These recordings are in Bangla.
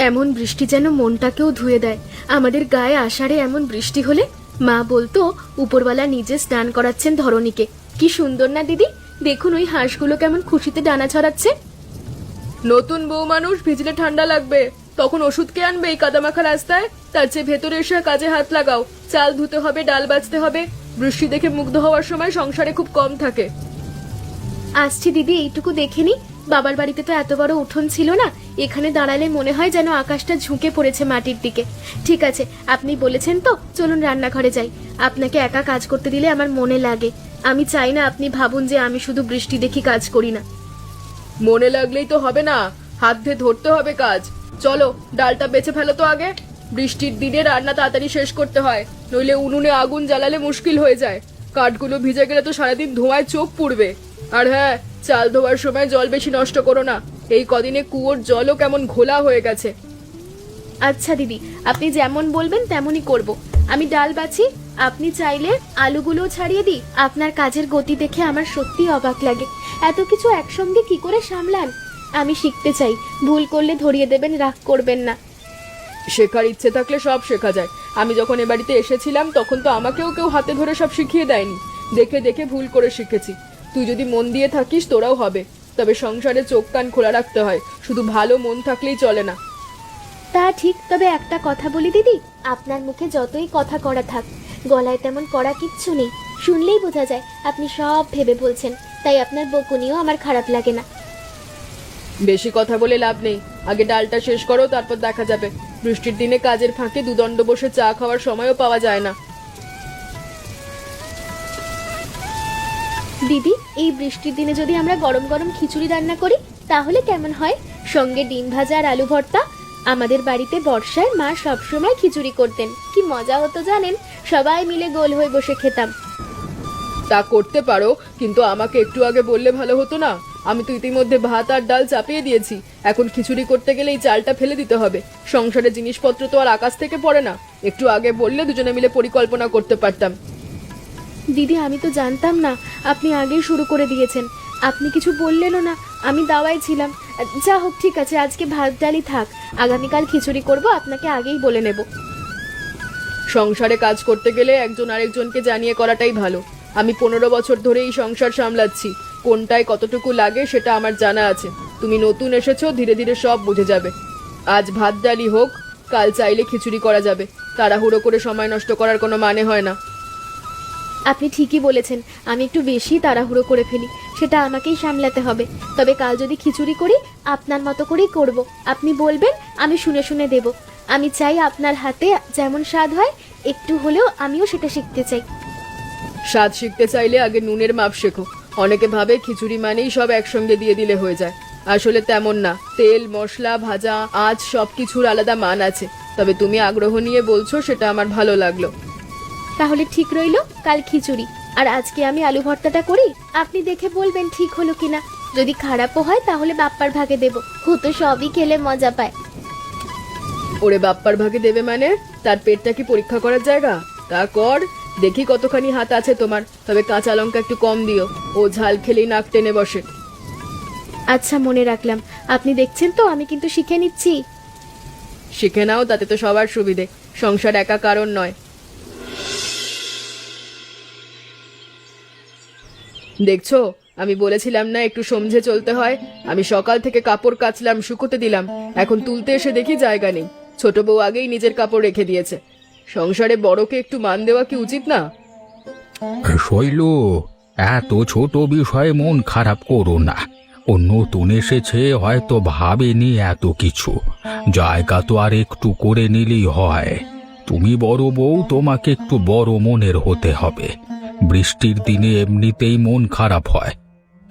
এমন বৃষ্টি যেন মনটাকেও ধুয়ে দেয়। আমাদের গায়ে আষাঢ়ে এমন বৃষ্টি হলে মা বলতো উপরওয়ালা নিজে স্নান করাচ্ছেন ধরণীকে। কি সুন্দর না দিদি? দেখুন ওই হাঁসগুলো কেমন খুশিতে ডানা ছড়াচ্ছে। নতুন বউ মানুষ, ভিজলে ঠান্ডা লাগবে, তখন ওষুধ কে আনবে এই কাদামাখা রাস্তায়? তার চেয়ে ভেতরে এসে কাজে হাত লাগাও। চাল ধুতে হবে, ডাল বাছতে হবে। বৃষ্টি দেখে মুগ্ধ হওয়ার সময় সংসারে খুব কম থাকে। আসছি দিদি, এইটুকু দেখেনি। বাবার বাড়িতে তো এত বড় উঠোন ছিল না, এখানে দাঁড়ালে মনে হয় যেন আকাশটা ঝুঁকে পড়েছে মাটির দিকে। ঠিক আছে, আপনি বলেছেন তো, চলুন রান্নাঘরে যাই। আপনাকে একা কাজ করতে দিলে আমার মনে লাগে। আমি চাই না আপনি ভাবুন যে আমি শুধু বৃষ্টি দেখি কাজ করি না। মনে লাগলেই তো হবে না, হাত ধরে ধরতে হবে কাজ। চলো, ডালটা বেছে ফেলো তো আগে। বৃষ্টির দিনে রান্না তাড়াতাড়ি শেষ করতে হয়, নইলে উনুনে আগুন জ্বালালে মুশকিল হয়ে যায়। কাঠগুলো ভিজে গেলে তো সারাদিন ধোঁয়ায় চোখ পুড়বে। আর হ্যাঁ, চাল ধোয়ার সময় জল বেশি নষ্ট করো না, এই কদিনে কুয়োর জলও কেমন ঘোলা হয়ে গেছে। আচ্ছা দিদি, আপনি যেমন বলবেন তেমনই করব। আমি ডাল বাছি, আপনি চাইলে আলুগুলো ছাড়িয়ে দিই। আপনার কাজের গতি দেখে আমার সত্যি অবাক লাগে। এত কিছু একসঙ্গে কি করে সামলান? আমি শিখতে চাই, ভুল করলে ধরিয়ে দেবেন, রাগ করবেন না। শেখার ইচ্ছে থাকলে সব শেখা যায়। আমি যখন এ বাড়িতে এসেছিলাম তখন তো আমাকেও কেউ হাতে ধরে সব শিখিয়ে দেয়নি, দেখে দেখে ভুল করে শিখেছি। তুই যদি মন দিয়ে থাকিস তোরাও হবে, তবে সংসারে চোখ কান খোলা রাখতে হয়, শুধু ভালো মন থাকলেই চলে না। তা ঠিক, তবে একটা কথা বলি দিদি, আপনার মুখে যতই কথা করা থাক, গলায় তেমন কড়া কিচ্ছু নেই। শুনলেই বোঝা যায় আপনি সব ভেবে বলছেন, তাই আপনার বকুনিও আমার খারাপ লাগে না। বেশি কথা বলে লাভ নেই, আগে ডালটা শেষ করো, তারপর দেখা যাবে। বৃষ্টির দিনে কাজের ফাঁকে দুদণ্ড বসে চা খাওয়ার সময়ও পাওয়া যায় না। দিদি, এই বৃষ্টির দিনে যদি আমরা গরম গরম খিচুড়ি রান্না করি তাহলে কেমন হয়? সঙ্গে ডিম ভাজা আর আলু ভর্তা। আমাদের বাড়িতে বর্ষায় মা সবসময় খিচুড়ি করতেন, কি মজা হতো জানেন? সবাই মিলে গোল হয়ে বসে খেতাম। তা করতে পারো, কিন্তু আমাকে একটু আগে বললে ভালো হতো না? আমি তো ইতিমধ্যে ভাত আর ডাল চাপিয়ে দিয়েছি, এখন খিচুড়ি করতে গেলে এই চালটা ফেলে দিতে হবে। সংসারে জিনিসপত্র তো আর আকাশ থেকে পড়ে না, একটু আগে বললে দুজনে মিলে পরিকল্পনা করতে পারতাম। দিদি, আমি তো জানতাম না, আপনি আগেই শুরু করে দিয়েছেন। আপনি কিছু বললেনও না, আমি দাওয়ায় ছিলাম। যা হোক, ঠিক আছে, আজকে ভাত ডালই থাক, আগামীকাল খিচুড়ি করব, আপনাকে আগেই বলে নেব। সংসারে কাজ করতে গেলে একজন আরেকজনকে জানিয়ে করাটাই ভালো। আমি 15 বছর ধরে এই সংসার সামলাচ্ছি, কোনটায় কতটুকু লাগে সেটা আমার জানা আছে। তুমি নতুন এসেছো, ধীরে ধীরে সব বুঝে যাবে। আজ ভাত ডালই হোক, কাল চাইলে খিচুড়ি করা যাবে। তাড়াহুড়ো করে সময় নষ্ট করার কোনো মানে হয় না। আপনি ঠিকই বলেছেন, আমি একটু বেশি তাড়াহুড়ো করে ফেলি, সেটা আমাকেই সামলাতে হবে। তবে কাল যদি খিচুড়ি করি আপনার মতো করেই করব। আপনি বলবেন, আমি শুনে শুনে দেব। আমি চাই আপনার হাতে যেমন স্বাদ হয়, একটু হলেও আমিও সেটা শিখতে চাই। স্বাদ শিখতে চাইলে আগে নুনের মাপ শেখো। অনেকে ভাবে খিচুড়ি মানেই সব একসঙ্গে দিয়ে দিলে হয়ে যায়, আসলে তেমন না। তেল, মশলা, ভাজা, আঁচ সবকিছুর আলাদা মান আছে। তবে তুমি আগ্রহ নিয়ে বলছো, সেটা আমার ভালো লাগলো। তাহলে ঠিক রইলো, কাল খিচুড়ি, আর আজকে আমি আলু ভর্তাটা করি। আপনি দেখে বলবেন ঠিক হলো কিনা। যদি খারাপও হয় তাহলে বাপ্পার ভাগে দেব, ও তো সবই খেলে মজা পায়। ওরে, বাপ্পার ভাগে দেবে মানে? তার পেটটা কি পরীক্ষা করার জায়গা? তা কর, দেখি কতখানি হাত আছে তোমার। তবে কাঁচা লঙ্কা একটু কম দিও, ও ঝাল খেলেই নাক টেনে বসে। আচ্ছা, মনে রাখলাম। আপনি দেখছেন তো, আমি কিন্তু শিখে নিচ্ছি। শিখে নাও, তাতে তো সবার সুবিধে। সংসার একা কারণ নয়। দেখছো, আমি বলেছিলাম না একটু সমঝে চলতে হয়। আমি সকাল থেকে কাপড় কাচলাম, শুকোতে দিলাম, এখন তুলতে এসে দেখি জায়গা নেই। ছোট বউ আগেই নিজের কাপড় রেখে দিয়েছে। সংসারে বড়কে একটু মান দেওয়া কি উচিত না? শৈলু, এত ছোট বিষয়ে মন খারাপ করো না। ও নতুন এসেছে, হয়তো ভাবেনি এত কিছু। জায়গা তো আর একটু করে নিলেই হয়। তুমি বড় বউ, তোমাকে একটু বড় মনের হতে হবে। বৃষ্টির দিনে এমনিতেই মন খারাপ হয়,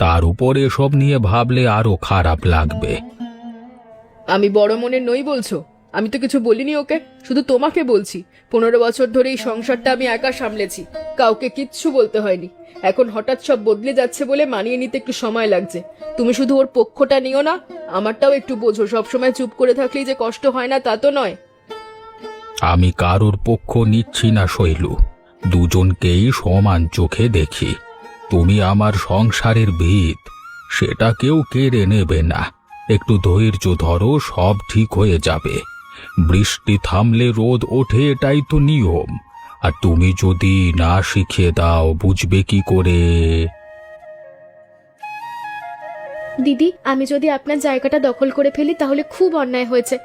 তার উপরে সব নিয়ে ভাবলে আরো খারাপ লাগবে। আমি বড় মনের নই বলছো? আমি তো কিছু বলিনি ওকে, শুধু তোমাকে বলছি। 15 বছর ধরে এই সংসারটা আমি একা সামলেছি, কাউকে কিচ্ছু বলতে হয়নি। এখন হঠাৎ সব বদলে যাচ্ছে বলে মানিয়ে নিতে একটু সময় লাগছে। তুমি শুধু ওর পক্ষটা নিও না, আমারটাও একটু বোঝো। সবসময় চুপ করে থাকলেই যে কষ্ট হয় না তা তো নয়। আমি কারোর পক্ষ নিচ্ছি না শৈলু, দুজনকেই সমান চোখে দেখি। তুমি আমার সংসারের ভিত, সেটা কেউ কেড়ে নেবে না। একটু ধৈর্য ধরো, সব ঠিক হয়ে যাবে। বৃষ্টি থামলে রোদ ওঠে, এটাই তো নিয়ম। আর তুমি যদি না শিখিয়ে দাও, বুঝবে কি করে? দিদি, আমি যদি আপনার জায়গাটা দখল করে ফেলি তাহলে খুব অন্যায় হয়েছে।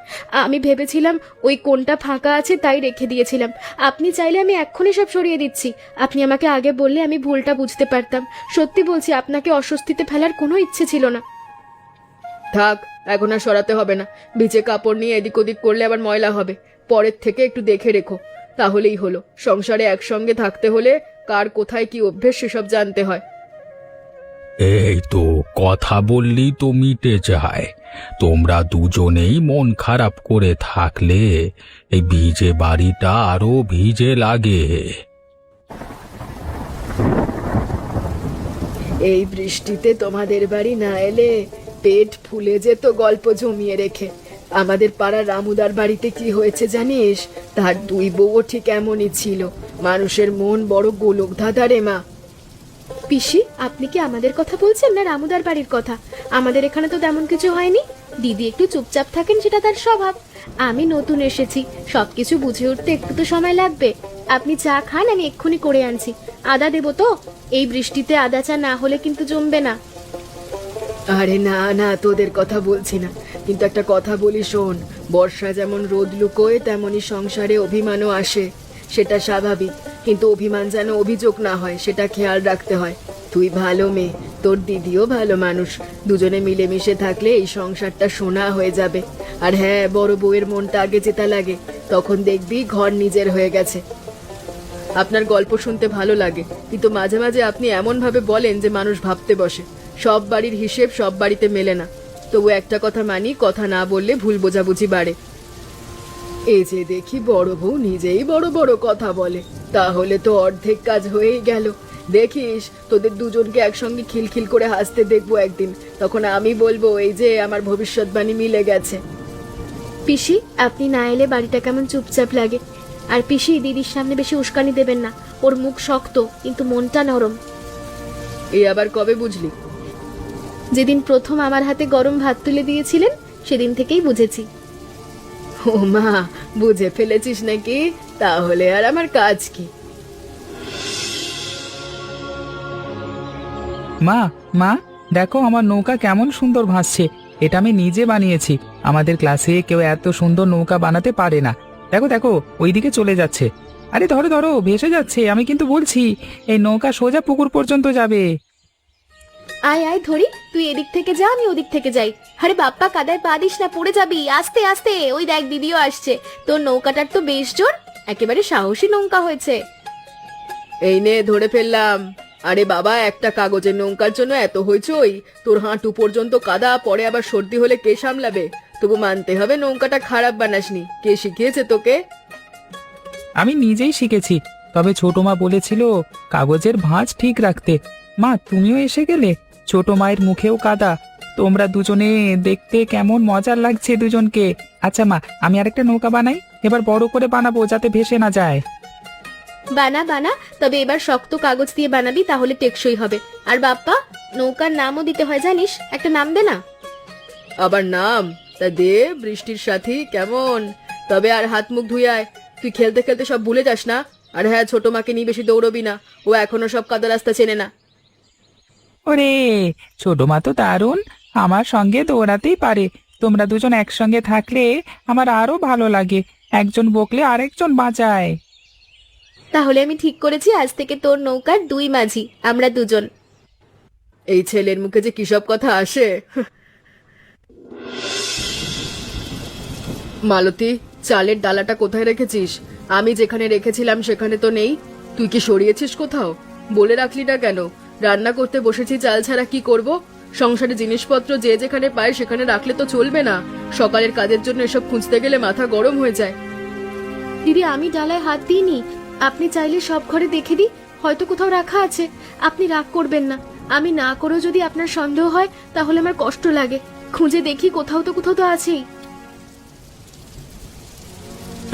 আমি ভেবেছিলাম ওই কোণটা ফাঁকা আছে, তাই রেখে দিয়েছিলাম। আপনি চাইলে আমি এক্ষুনি সব সরিয়ে দিচ্ছি। আপনি আমাকে আগে বললে আমি ভুলটা বুঝতে পারতাম। সত্যি বলছি, আপনাকে অস্বস্তিতে ফেলার কোনো ইচ্ছে ছিল না। থাক, এখন আর সরাতে হবে না। ভিজে কাপড় নিয়ে এদিক ওদিক করলে আবার ময়লা হবে। পরের থেকে একটু দেখে রেখো, তাহলেই হলো। সংসারে একসঙ্গে থাকতে হলে কার কোথায় কি অভ্যেস সেসব জানতে হয়। এই তো কথা বললি তো মিটে যায়। তোমরা দুজনেই মন খারাপ করে থাকলে এই ভিজে বাড়িটা আরো ভিজে লাগে। এই বৃষ্টিতে তোমাদের বাড়ি না এলে পেট ফুলে যেত গল্প জমিয়ে রেখে। আমাদের পাড়ার রামুদার বাড়িতে কি হয়েছে জানিস? তার দুই বউও ঠিক এমনই ছিল। মানুষের মন বড় গোলক ধাঁধা রে মা। পিসি, আপনি কি আমাদের কথা বলছেন না রামুদার বাড়ির কথা? আমাদের এখানে তো তেমন কিছু হয়নি। দিদি একটু চুপচাপ থাকেন, সেটা তার স্বভাব। আমি নতুন এসেছি, সবকিছু বুঝে উঠতে একটু তো সময় লাগবে। আপনি চা খান, আমি এক্ষুনি করে আনছি। আদা দেবো তো? এই বৃষ্টিতে আদা চা না হলে কিন্তু জমবে না। আরে না না, তোদের কথা বলছি না। কিন্তু একটা কথা বলি শোন, বর্ষা যেমন রোদ লুকোয় তেমনি সংসারে অভিমানও আসে। সেটা স্বাভাবিক, কিন্তু অভিমান যেন অভিযোগ না হয় সেটা খেয়াল রাখতে হয়। তুই ভালো মেয়ে, তোর দিদিও ভালো মানুষ। দুজনে মিলেমিশে থাকলে এই সংসারটা সোনা হয়ে যাবে। আর হ্যাঁ, বড় বউয়ের মনটা আগে যেটা লাগে, তখন দেখবি ঘর নিজের হয়ে গেছে। আপনার গল্প শুনতে ভালো লাগে, কিন্তু মাঝে মাঝে আপনি এমন ভাবে বলেন যে মানুষ ভাবতে বসে। সব বাড়ির হিসেব সব বাড়িতে মেলে না। তবু একটা কথা মানি, কথা না বললে ভুল বোঝাবুঝি বাড়ে। এই যে দেখি বড় বউ নিজেই বড় বড় কথা বলে, তাহলে তো অর্ধেক কাজ হয়েই গেল। দেখিস, তোদের দুজনকে একসঙ্গে খিলখিল করে হাসতে দেখবো একদিন। তখন আমি বলবো এই যে আমার ভবিষ্যৎবাণী মিলে গেছে। পিসি, আপনি না এলে বাড়িটা কেমন চুপচাপ লাগে। আর পিসি, দিদির সামনে বেশি উস্কানি দেবেন না। ওর মুখ শক্ত, কিন্তু মনটা নরম। এই আবার কবে বুঝলি? যেদিন প্রথম আমার হাতে গরম ভাত তুলে দিয়েছিলেন, সেদিন থেকেই বুঝেছি। ও মা, বুঝে ফেলেছিস নাকি? তাহলে আর আমার কাজ কি? মা মা, দেখো আমার নৌকা কেমন সুন্দর ভাসছে। এটা আমি নিজে বানিয়েছি। আমাদের ক্লাসে কেউ এত সুন্দর নৌকা বানাতে পারে না। দেখো দেখো, ওইদিকে চলে যাচ্ছে। আরে ধরো ধরো, ভেসে যাচ্ছে। আমি কিন্তু বলছি, এই নৌকা সোজা পুকুর পর্যন্ত যাবে। আয় আয় ধরি, তুই এদিক থেকে যা, আমি ওদিক থেকে যাই। আরে বাপ্পা, কাদায় পা দিস না, পড়ে যাবি। আস্তে আস্তে। ওই দেখ, দিদিও আসছে। তোর নৌকাটার তো বেশ জোর, একেবারে সাহসী নৌকা হয়েছে। এই নে, ধরে ফেললাম। আরে বাবা, একটা কাগজের নৌকার জন্য এত হইচই? তোর হাঁটু পর্যন্ত কাদা, পরে আবার সর্দি হলে কে সামলাবে? তবু মানতে হবে নৌকাটা খারাপ বানাসনি। কে শিখিয়েছে তোকে? আমি নিজেই শিখেছি। তবে ছোট মা বলেছিল কাগজের ভাঁজ ঠিক রাখতে। মা, তুমিও এসে গেলে। ছোট মায়ের মুখেও কাদা। তোমরা দুজনে দেখতে কেমন মজার লাগছে দুজনকে। আচ্ছা মা, আমি আরেকটা নৌকা বানাই। এবার বড় করে বানাবো, যাতে ভেসে না যায়। বানা বানা, তবে এবার শক্ত কাগজ দিয়ে বানাবি, তাহলে টেকসই হবে। আর বাপ্পা, নৌকার নামও দিতে হয় জানিস। একটা নাম দে না। আবার নাম? তা দে, বৃষ্টির সাথী কেমন? তবে আর হাত মুখ ধুয়ে আয়। তুই খেলতে খেলতে সব ভুলে যাস না। আর হ্যাঁ, ছোট মাকে নিয়ে বেশি দৌড়বি না। ও এখনো সব কাদা রাস্তা চেনে না। ওরে, ছোট মা তো দারুণ, আমার সঙ্গে দৌড়াতেই পারে। তোমরা দুজন একসঙ্গে থাকলে আমার আরো ভালো লাগে। একজন বকলে আরেকজন বাঁচায়। তাহলে আমি ঠিক করেছি, আজ থেকে তোর নৌকার দুই মাঝি, আমরা দুজন। এই ছেলের মুখে যে কিসব কথা আসে। মালতী, চালের ডালাটা কোথায় রেখেছিস? আমি যেখানে রেখেছিলাম সেখানে তো নেই। তুই কি সরিয়েছিস কোথাও? বলে রাখলি না কেন? রান্না করতে বসেছি, চাল ছাড়া কি করব? সংসারে জিনিসপত্র যে যেখানে পায় সেখানে রাখলে তো চলবে না। সকালের কাজের জন্য এসব খুঁজতে গেলে মাথা গরম হয়ে যায়। দিদি, আমি ডালায় হাত দিইনি। আপনি চাইলে সব ঘরে দেখে দিই, হয়তো কোথাও রাখা আছে। আপনি রাগ করবেন না। আমি না করেও যদি আপনার সন্দেহ হয়, তাহলে আমার কষ্ট লাগে। খুঁজে দেখি, কোথাও তো আছেই।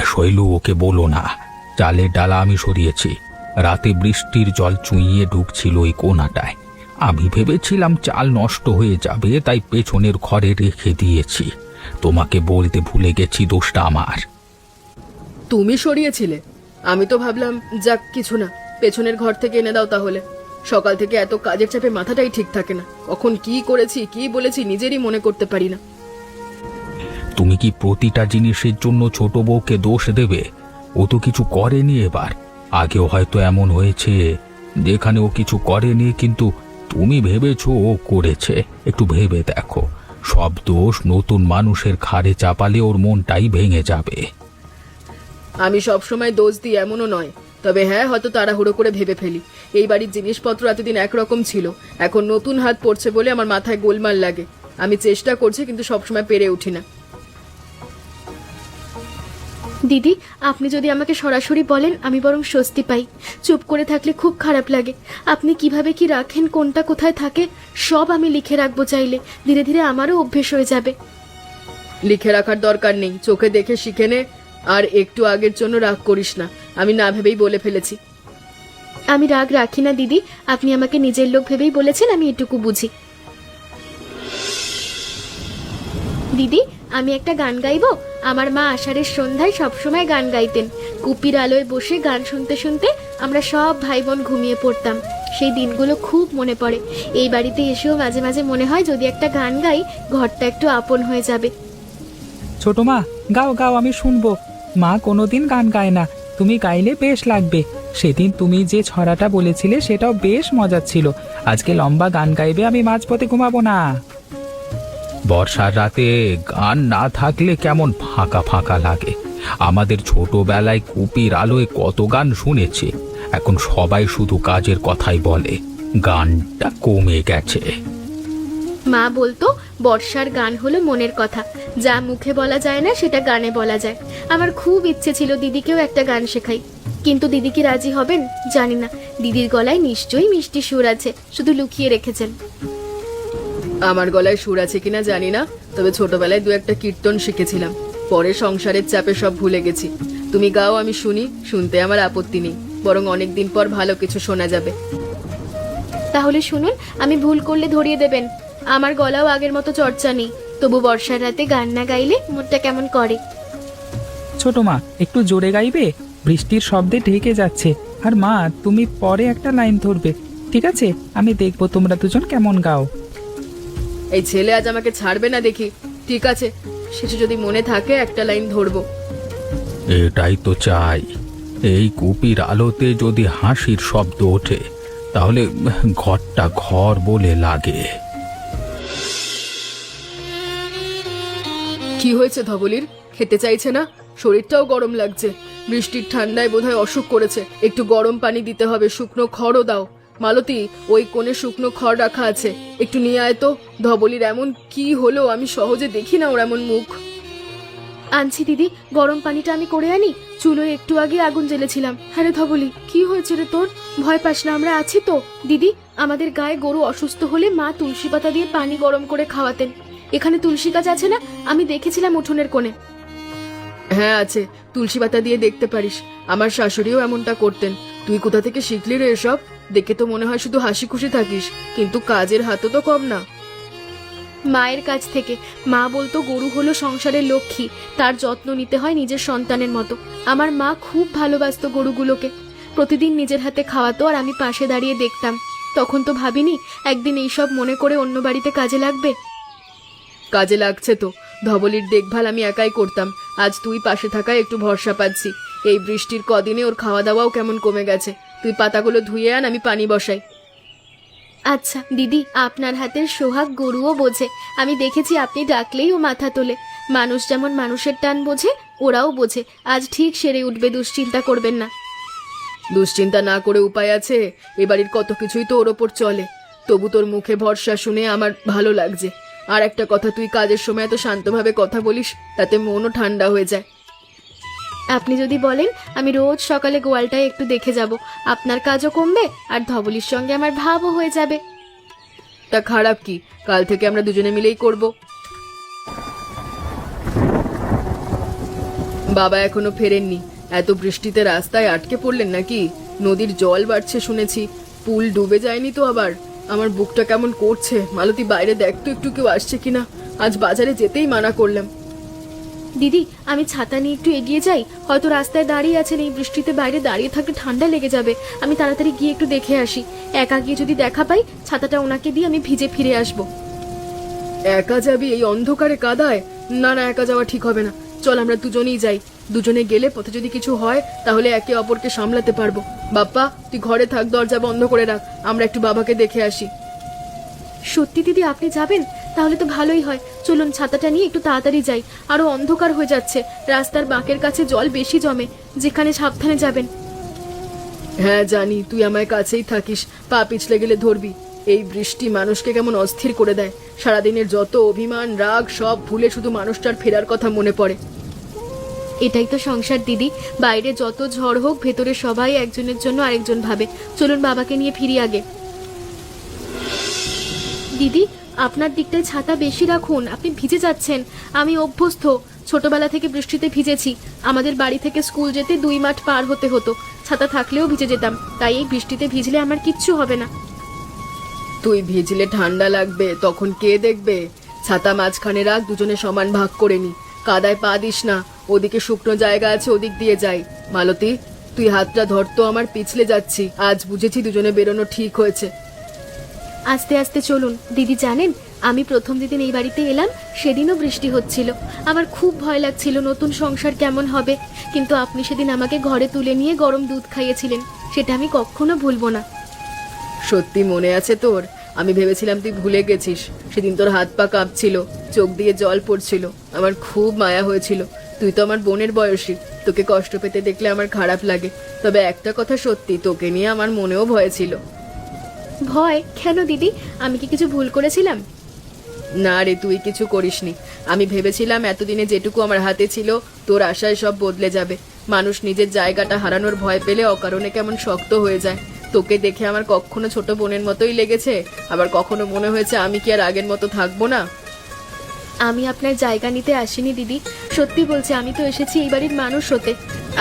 শৈলু, ওকে বলো না চালের ডালা আমি সরিয়েছি। রাতে বৃষ্টির জল চুইয়ে ঢুকছিল ওই কোনাটায়। আমি ভেবেছিলাম চাল নষ্ট হয়ে যাবে, তাই পেছনের ঘরে রেখে দিয়েছি। তোমাকে বলতে ভুলে গেছি, দোষটা আমার। তুমি সরিয়েছিলে? আমি তো ভাবলাম যাক কিছু না, পেছনের ঘর থেকে এনে দাও তাহলে। সকাল থেকে এত কাজের চাপে মাথাটাই ঠিক থাকে না, কখন কি করেছি কি বলেছি নিজেরই মনে করতে পারি না। তুমি কি প্রতিটা জিনিসের জন্য ছোট বউকে দোষ দেবে? ও তো কিছু করেনি। এবার আগেও হয়তো এমন হয়েছে যেখানে ও কিছু করেনি, কিন্তু তুমি ভেবেছো ও করেছে। একটু ভেবে দেখো, সব দোষ নতুন মানুষের ঘাড়ে চাপালে ওর মনটাই ভেঙে যাবে। আমি সব সময় দোষ দিই এমনও নয়, তবে হ্যাঁ হয়তো তাড়াহুড়ো করে ভেবে ফেলি। এই বাড়ির জিনিসপত্র এতদিন একরকম ছিল, এখন নতুন হাত পড়ছে বলে আমার মাথায় গোলমাল লাগে। আমি চেষ্টা করছি কিন্তু সবসময় পেরে উঠি না। দিদি, আপনি যদি আমাকে সরাসরি বলেন আমি বরং স্বস্তি পাই। চুপ করে থাকলে খুব খারাপ লাগে। আপনি কিভাবে কি রাখেন, কোনটা কোথায় থাকে, সব আমি লিখে রাখবো চাইলে। ধীরে ধীরে আমারও অভ্যেস হয়ে যাবে। লিখে রাখার দরকার নেই, চোখে দেখে শিখে নে। আর একটু আগের জন্য রাগ করিস না, আমি না ভেবেই বলে ফেলেছি। আমি রাগ রাখি না দিদি, আপনি আমাকে নিজের লোক ভেবেই বলেছেন, আমি এটুকু বুঝি। দিদি, আমি একটা গান গাইবো। আমার মা আষাঢ়ের সন্ধ্যায় সবসময় গান গাইতেন। কুপির আলোয় বসে গান শুনতে শুনতে আমরা সব ভাই বোন ঘুমিয়ে পড়তাম। সেই দিনগুলো খুব মনে পড়ে। এই বাড়িতে এসেও মাঝে মাঝে মনে হয় যদি একটা গান গাই ঘরটা একটু আপন হয়ে যাবে। ছোট মা, গাও গাও, আমি শুনবো। মা কোনোদিন গান গায় না, তুমি গাইলে বেশ লাগবে। সেদিন তুমি যে ছড়াটা বলেছিলে সেটাও বেশ মজার ছিল। আজকে লম্বা গান গাইবে, আমি মাঝপথে ঘুমাবো না। বর্ষার রাতে গান না থাকলে কেমন ফাঁকা ফাঁকা লাগে। আমাদের ছোটবেলায় কুপির আলোয় কত গান শুনেছি, এখন সবাই শুধু কাজের কথাই বলে। গানটা কমে গেছে। মা বলতো বর্ষার গান হলো মনের কথা, যা মুখে বলা যায় না সেটা গানে বলা যায়। আমার খুব ইচ্ছে ছিল দিদিকেও একটা গান শেখাই, কিন্তু দিদি কি রাজি হবেন জানি না। দিদির গলায় নিশ্চয়ই মিষ্টি সুর আছে, শুধু লুকিয়ে রেখেছেন। আমার গলায় সুর আছে কিনা জানি না, তবে ছোটবেলায় দু একটা কীর্তন শিখেছিলাম। পরে সংসারের চাপে সব ভুলে গেছি। তুমি গাও, আমি শুনি, শুনতে আমার আপত্তি নেই, বরং অনেকদিন পর ভালো কিছু শোনা যাবে। তাহলে শুনুন, আমি ভুল করলে ধরিয়ে দেবেন। আমার গলাও আগের মতো চর্চা নেই, তবু বর্ষার রাতে গান না গাইলে মনটা কেমন করে। ছোট মা, একটু জোরে গাইবে, বৃষ্টির শব্দে ঢেকে যাচ্ছে। আর মা, তুমি পরে একটা লাইন ধরবে, ঠিক আছে? আমি দেখবো তোমরা দুজন কেমন গাও। এই ছেলে আজ আমাকে ছাড়বে না দেখি। ঠিক আছে, শেষে যদি মনে থাকে একটা লাইন ধরবো। এটাই তো চাই। এই কুপির আলোতে যদি হাসির শব্দ ওঠে তাহলে ঘরটা ঘর বলে লাগে। কি হয়েছে ধবলির? খেতে চাইছে না? শরীরটাও গরম লাগছে। বৃষ্টির ঠান্ডায় বোধহয় অসুখ করেছে। একটু গরম পানি দিতে হবে, শুকনো খড়ও দাও। মালতী, ওই কোণে শুকনো খড় রাখা আছে, একটু নিয়ে আয় তো। ধবলির এমন কি হলো, আমি সহজে দেখি না ওর এমন মুখ। আনছি দিদি, গরম পানিটা আমি করে আনি। চুলোয় একটু আগে আগুন জ্বেলেছিলাম। হ্যাঁ ধবলি, কি হয়েছে রে তোর? ভয় পাস না, আমরা আছি তো। দিদি, আমাদের গায়ে গরু অসুস্থ হলে মা তুলসী পাতা দিয়ে পানি গরম করে খাওয়াতেন। এখানে তুলসী গাছ আছে না? আমি দেখেছিলাম উঠোনের কোণে। হ্যাঁ আছে, তুলসী পাতা দিয়ে দেখতে পারিস। আমার শাশুড়িও এমনটা করতেন। তুই কোথা থেকে শিখলি রে এসব? দেখে তো মনে হয় শুধু হাসি খুশি থাকিস, কিন্তু কাজের হাতও তো কম না। মায়ের কাছ থেকে। মা বলতো গরু হলো সংসারের লক্ষ্মী, তার যত্ন নিতে হয় নিজের সন্তানের মতো। আমার মা খুব ভালোবাসতো গরুগুলোকে, প্রতিদিন নিজের হাতে খাওয়াতো আর আমি পাশে দাঁড়িয়ে দেখতাম। তখন তো ভাবিনি একদিন এইসব মনে করে অন্য বাড়িতে কাজে লাগবে। কাজে লাগছে তো। ধবলির দেখভাল আমি একাই করতাম, আজ তুই পাশে থাকায় একটু ভরসা পাচ্ছি। এই বৃষ্টির কদিনে ওর খাওয়া দাওয়াও কেমন কমে গেছে। তুই পাতাগুলো ধুয়ে আন, আমি পানি বসাই। আচ্ছা দিদি, আপনার হাতের সোহাগ গরুও বোঝে। আমি দেখেছি আপনি ডাকলেই ও মাথা তোলে। মানুষ যেমন মানুষের টান বোঝে, ওরাও বোঝে। আজ ঠিক সেরে উঠবে, দুশ্চিন্তা করবেন না। দুশ্চিন্তা না করে উপায় আছে? এবাড়ির কত কিছুই তো ওর ওপর চলে। তবু তোর মুখে ভরসা শুনে আমার ভালো লাগছে। আর একটা কথা, তুই কাজের সময় এত শান্তভাবে কথা বলিস, তাতে মনও ঠান্ডা হয়ে যায়। আপনি যদি বলেন আমি রোজ সকালে গোয়ালটায় একটু দেখে যাব, আপনার কাজও কমবে আর ধবলির সঙ্গে আমার ভাবও হয়ে যাবে। তা খারাপ কি? কাল থেকে আমরা দুজনে মিলেই করব। বাবা এখনো ফেরেননি। এত বৃষ্টিতে রাস্তায় আটকে পড়লেন নাকি? নদীর জল বাড়ছে শুনেছি। পুল ডুবে যায়নি তো আবার? আমার বুকটা কেমন করছে। মালতী, বাইরে দেখ তো একটু কেউ আসছে কিনা। আজ বাজারে যেতেই মানা করলাম। দিদি, আমি ছাতা নিয়ে একটু এগিয়ে যাই, হয়তো রাস্তায় দাঁড়িয়ে আছেন, এই বৃষ্টিতে বাইরে দাঁড়িয়ে থাকলে ঠান্ডা লেগে যাবে। আমি তাড়াতাড়ি গিয়ে একটু দেখে আসি। একা গিয়ে যদি দেখা পাই, ছাতাটা ওনাকে দিয়ে আমি ভিজে ফিরে আসবো। একা যাবি এই অন্ধকারে কাদায়? না না, একা যাওয়া ঠিক হবে না। চল আমরা দুজনেই যাই। দুজনে গেলে পথে যদি কিছু হয় তাহলে একে অপরকে সামলাতে পারবো। বাপ্পা, তুই ঘরে থাক, দরজা বন্ধ করে রাখ। আমরা একটু বাবাকে দেখে আসি। সত্যি দিদি, আপনি যাবেন? তাহলে তো ভালোই হয়। চলুন ছাতাটা নিয়ে একটু তাড়াতাড়ি যাই, আরো অন্ধকার হয়ে যাচ্ছে। রাস্তার বাঁকের কাছে জল বেশি জমে, যেখানে সাবধানে যাবেন। হ্যাঁ জানি, তুই আমার কাছেই থাকিস। পা পিছলে গেলে ধরবি। এই বৃষ্টি মানুষকে কেমন অস্থির করে দেয়। সারাদিনের যত অভিমান রাগ সব ভুলে শুধু মানুষটার ফেরার কথা মনে পড়ে। এটাই তো সংসার দিদি। বাইরে যত ঝড় হোক, ভেতরে সবাই একজনের জন্য আরেকজন ভাবে। চলুন বাবাকে নিয়ে ফিরি আগে। দিদি, আপনার দিকটায় ছাতা বেশি রাখুন, আপনি ভিজে যাচ্ছেন। আমি অভ্যস্ত, ছোটবেলা থেকে বৃষ্টিতে ভিজেছি। আমাদের বাড়ি থেকে স্কুল যেতে 2 মাঠ পার হতে হতো। ছাতা থাকলেও ভিজে যেতাম, তাই এই বৃষ্টিতে ভিজলে আমার কিচ্ছু হবে না। তুই ভিজলে ঠান্ডা লাগবে, তখন কে দেখবে? ছাতা মাঝখানে রাখ, দুজনে সমান ভাগ করে নি। কাদায় পা দিস না, ওদিকে শুকনো জায়গা আছে, ওদিক দিয়ে যাই। মালতী, তুই হাতটা ধরতো, আমার পিছলে যাচ্ছি। আজ বুঝেছি দুজনে বেরোনো ঠিক হয়েছে। আস্তে আস্তে চলুন। দিদি জানেন, আমি প্রথম যেদিন এই বাড়িতে এলাম সেদিনও বৃষ্টি হচ্ছিল। আমার খুব ভয় লাগছিল নতুন সংসার কেমন হবে, কিন্তু আপনি সেদিন আমাকে ঘরে তুলে নিয়ে গরম দুধ খাইয়েছিলেন, সেটা আমি কখনো ভুলবো না। সত্যি মনে আছে তোর? আমি ভেবেছিলাম তুই ভুলে গেছিস। সেদিন তোর হাত পা কাঁপছিল, চোখ দিয়ে জল পড়ছিল। আমার খুব মায়া হয়েছিল। তুই তো আমার বোনের বয়সী, তোকে কষ্ট পেতে দেখলে আমার খারাপ লাগে। তবে একটা কথা সত্যি, তোকে নিয়ে আমার মনেও ভয় ছিল। ভয় কেন দিদি? আমি কি কিছু ভুল করেছিলাম? না রে, তুই কিছু করিসনি। আমি ভেবেছিলাম এতদিনে যেটুকু আমার হাতে ছিল তোর আশায় সব বদলে যাবে। মানুষ নিজের জায়গাটা হারানোর ভয় পেলে অকারণে কেমন শক্ত হয়ে যায়। তোকে দেখে আমার কখনো ছোট বোনের মতোই লেগেছে, আবার কখনো মনে হয়েছে আমি কি আর আগের মতো থাকবো না। আমি আপনার জায়গা নিতে আসিনি দিদি, সত্যি বলছি। আমি তো এসেছি এই বাড়ির মানুষ হতে।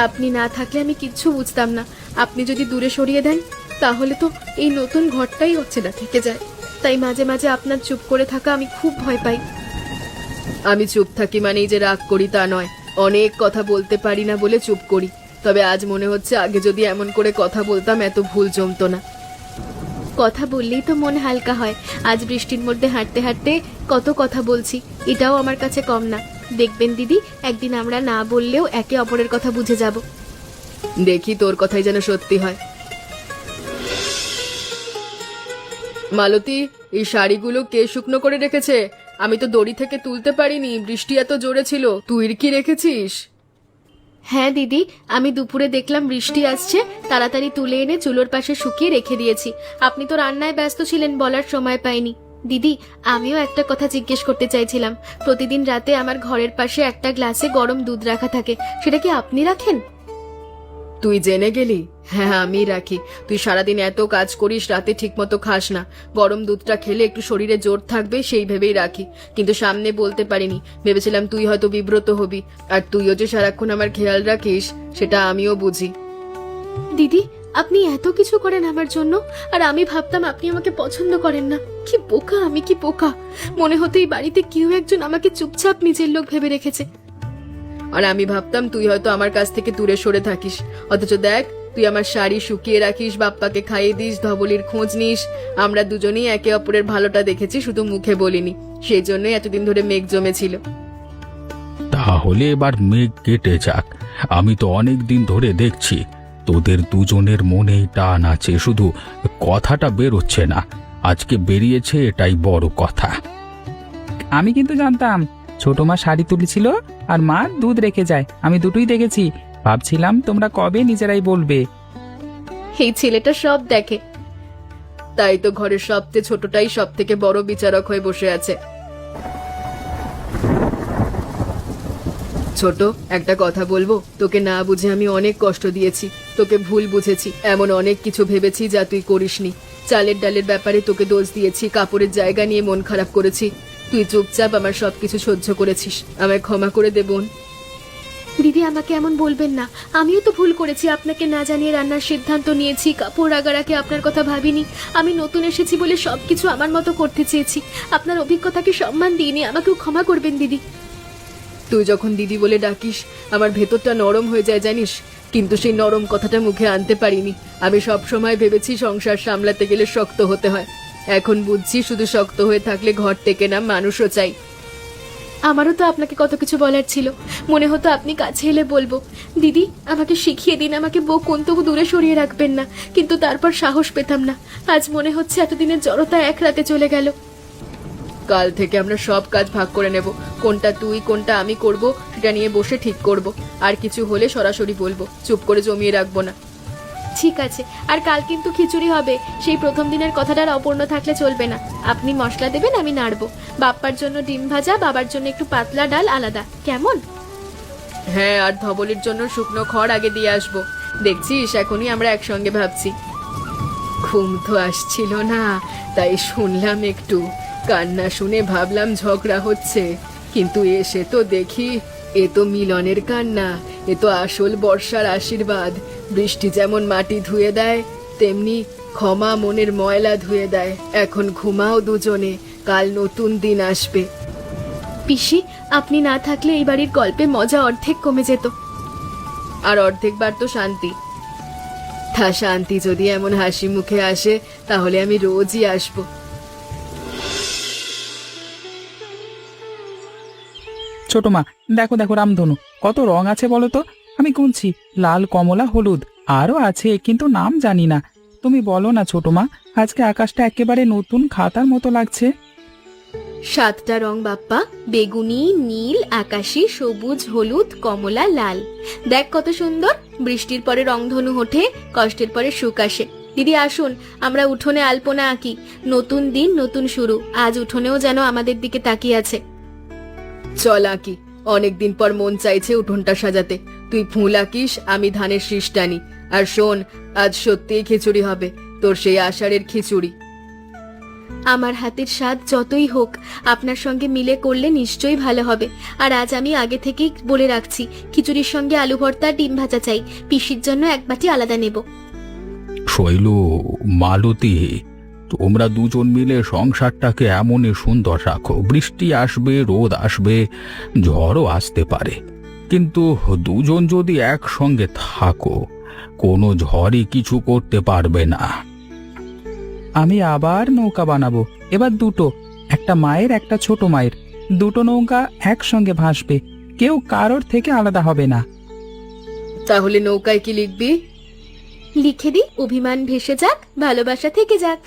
আপনি না থাকলে আমি কিচ্ছু বুঝতাম না। আপনি যদি দূরে সরিয়ে দেন তাহলে তো এই নতুন ঘরটাই অচেনা থেকে যায়। তাই মাঝে মাঝে আপনার চুপ করে থাকা আমি খুব ভয় পাই। আমি চুপ থাকি মানেই যে রাগ করি তা নয়। অনেক কথা বলতে পারি না বলে চুপ করি। তবে আজ মনে হচ্ছে আগে যদি এমন করে কথা বলতাম এত ভুল জমতো না। কথা বললেই তো মন হালকা হয়। আজ বৃষ্টির মধ্যে হাঁটতে হাঁটতে কত কথা বলছি, এটাও আমার কাছে কম না। দেখবেন দিদি, একদিন আমরা না বললেও একে অপরের কথা বুঝে যাব। দেখি তোর কথাই যেন সত্যি হয়। মালতী, এই শাড়িগুলো কে শুকনো করে রেখেছে? আমি তো দড়ি থেকে তুলতে পারিনি, বৃষ্টি এত জোরে ছিল। তুই কি রেখেছিস? হ্যাঁ দিদি, আমি দুপুরে দেখলাম বৃষ্টি আসছে, তাড়াতাড়ি তুলে এনে চুলোর পাশে শুকিয়ে রেখে দিয়েছি। আপনি তো রান্নায় ব্যস্ত ছিলেন, বলার সময় পাইনি। দিদি, আমিও একটা কথা জিজ্ঞেস করতে চাইছিলাম। প্রতিদিন রাতে আমার ঘরের পাশে একটা গ্লাসে গরম দুধ রাখা থাকে, সেটা কি আপনি রাখেন? তুই জেনে গেলি? হ্যাঁ, আমি রাখি। তুই সারাদিন এত কাজ করিস, রাতে ঠিক মতো খাস না। গরম দুধটা খেলে একটু শরীরে জোর থাকবে সেই ভেবেই রাখি। কিন্তু সামনে বলতে পারিনি, ভেবেছিলাম তুই হয়তো বিব্রত হবি। আর তুইও যে সারাক্ষণ আমার খেয়াল রাখিস সেটা আমিও বুঝি। দিদি, আপনি এত কিছু করেন আমার জন্য, আর আমি ভাবতাম আপনি আমাকে পছন্দ করেন না। কি বোকা আমি, কি বোকা! মনে হতো এই বাড়িতে কেউ একজন আমাকে চুপচাপ নিজের লোক ভেবে রেখেছে। আর আমি ভাবতাম তুই হয়তো আমার কাছ থেকে দূরে সরে থাকিস। অথচ দেখ, তুই আমার শাড়ি শুকিয়ে রাখিস, বাপ্পাকে খাইয়ে দিস, ধবলির খোঁজ নিস। আমরা দুজনেই একে অপরের ভালোটা দেখেছি, শুধু মুখে বলিনি। সেই জন্যই এতদিন ধরে মেঘ জমেছিল। তাহলে এবার মেঘ কেটে যাক। আমি তো অনেক দিন ধরে দেখছি তোদের দুজনের মনেই টান আছে, শুধু কথাটা বেরোচ্ছে না। আজকে বেরিয়েছে, এটাই বড় কথা। আমি কিন্তু জানতাম ছোট মা শাড়ি তুলেছিল আর মা দুধ রেখে যায়। আমি দুটোই দেখেছি। ভাবছিলাম তোমরা কবে নিজেরাই বলবে। এই ছেলেটা সব দেখে। তাই তো ঘরের সবচেয়ে ছোটটাই সব থেকে বড় বিচারক হয়ে বসে আছে। ছোট, একটা কথা বলবো? তোকে না বুঝে আমি অনেক কষ্ট দিয়েছি, তোকে ভুল বুঝেছি, এমন অনেক কিছু ভেবেছি যা তুই করিসনি। চালের ডালের ব্যাপারে তোকে দোষ দিয়েছি, কাপড়ের জায়গা নিয়ে মন খারাপ করেছি। তুই চুপচাপ আমার সবকিছু সহ্য করেছিস। আমায় ক্ষমা করে দে বোন। দিদি, দিদি আমাকে এমন বলবেন না, আমিও তো ভুল করেছি, আপনাকে না জানিয়ে রান্নার সিদ্ধান্ত নিয়েছি, কাপড় আগারাকে আপনার কথা ভাবিনি। আমি নতুন এসেছি বলে সবকিছু আমার মতো করতে চেয়েছি, আপনার অভিজ্ঞতাকে সম্মান দিইনি, আমাকেও ক্ষমা করবেন দিদি। তুই যখন দিদি বলে ডাকিস আমার ভেতরটা নরম হয়ে যায় জানিস, কিন্তু সেই নরম কথাটা মুখে আনতে পারিনি। আমি সব সময় ভেবেছি সংসার সামলাতে গেলে শক্ত হতে হয়, এখন বুঝছি শুধু শক্ত হয়ে থাকলে ঘর টেকে না, মানুষও চাই। আমারও তো আপনাকে কত কিছু বলার ছিল, মনে হতো আপনি কাছে এলে বলবো। দিদি আমাকে শিখিয়ে দিন, আমাকে বকুন, তবু দূরে সরিয়ে রাখবেন না, কিন্তু তারপর সাহস পেতাম না। আজ মনে হচ্ছে এতদিনের জড়তা এক রাতে চলে গেল। কাল থেকে আমরা সব কাজ ভাগ করে নেব, কোনটা তুই কোনটা আমি করব সেটা নিয়ে বসে ঠিক করব। আর কিছু হলে সরাসরি বলবো, চুপ করে জমিয়ে রাখবো না। ঠিক আছে, আর কাল কিন্তু খিচুড়ি হবে, সেই প্রথম দিনের কথাটা আর অপূর্ণ থাকলে চলবে না। আপনি মশলা দেবেন, আমি নাড়বো। বাপ্পার জন্য ডিম ভাজা, বাবার জন্য একটু পাতলা ডাল আলাদা, কেমন? হ্যাঁ, আর ধবলের জন্য শুকনো খড় আগে দিয়ে আসবো। দেখছিস এখনই আমরা একসঙ্গে ভাবছি। ঘুম তো আসছিল না, তাই শুনলাম একটু, কান্না শুনে ভাবলাম ঝগড়া হচ্ছে, কিন্তু এসে তো দেখি এ তো মিলনের কান্না, এ তো আসল বর্ষার আশীর্বাদ। বৃষ্টি যেমন মাটি ধুয়ে দেয়, তেমনি ক্ষমা মনের ময়লা ধুয়ে দেয়। এখন ঘুমাও দুজনে, কাল নতুন দিন আসবে। পিসি, আপনি না থাকলে এই বাড়ির গল্পে মজা অর্ধেক কমে যেত। আর অর্ধেকবার তো শান্তি। তা শান্তি যদি এমন হাসি মুখে আসে তাহলে আমি রোজই আসবো। ছোট মা, দেখো দেখো রামধনু, কত রং আছে বলো তো? আমি গুনছি, লাল, কমলা, হলুদ, আরো আছে কিন্তু নাম জানি না। তুমি বলো না ছোট মা, আজকে আকাশটা একেবারে নতুন খাতার মতো লাগছে। 7টা রং বাপ্পা, বেগুনি, নীল, আকাশি, সবুজ, হলুদ, কমলা, লাল। দেখ কত সুন্দর, বৃষ্টির পরে রংধনু ওঠে, কষ্টের পরে সুখ আসে। দিদি আসুন, আমরা উঠোনে আলপনা আঁকি। নতুন দিন, নতুন শুরু, আজ উঠোনেও যেন আমাদের দিকে তাকিয়ে আছে। চল আঁকি, অনেকদিন পর মন চাইছে উঠোনটা সাজাতে। তুই ফুল আঁকিস, আমি ধানের শীষ টানি। আর শোন, আজ সত্যিই খিচুড়ি হবে, তোর সেই আষাঢ়ের খিচুড়ি। আমার হাতের স্বাদ যতই হোক, আপনার সঙ্গে মিলে করলে নিশ্চয়ই ভালো হবে। আর আজ আমি আগে থেকেই বলে রাখছি, খিচুড়ির সঙ্গে আলু ভর্তা, ডিম ভাজা চাই। পিসির জন্য এক বাটি আলাদা নেব। শৈলু, মালতী, তোমরা দুজন মিলে সংসারটাকে এমনই সুন্দর রাখো। বৃষ্টি আসবে, রোদ আসবে, ঝড়ও আসতে পারে, কিন্তু দুজন যদি একসঙ্গে থাকো, কোনো ঝড়ই কিছু করতে পারবে না। আমি আবার নৌকা বানাবো, এবার দুটো, একটা মায়ের একটা ছোট মায়ের। দুটো নৌকা একসঙ্গে ভাসবে, কেউ কারোর থেকে আলাদা হবে না। তাহলে নৌকায় কি লিখবি? লিখে দি, অভিমান ভেসে যাক, ভালোবাসা থেকে যাক।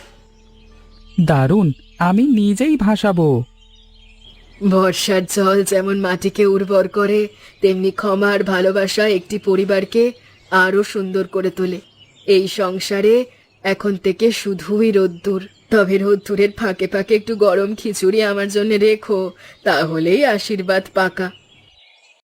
দারুণ, আমি নিজেই ভাসাবো। বর্ষার জল যেমন মাটিকে উর্বর করে, তেমনি ক্ষমা আর ভালোবাসা একটি পরিবারকে আরো সুন্দর করে তোলে। এই সংসারে এখন থেকে শুধুই রোদ্দুর, তবে রোদ্দুরের ফাঁকে ফাঁকে একটু গরম খিচুড়ি আমার জন্য রেখো, তাহলেই আশীর্বাদ পাকা।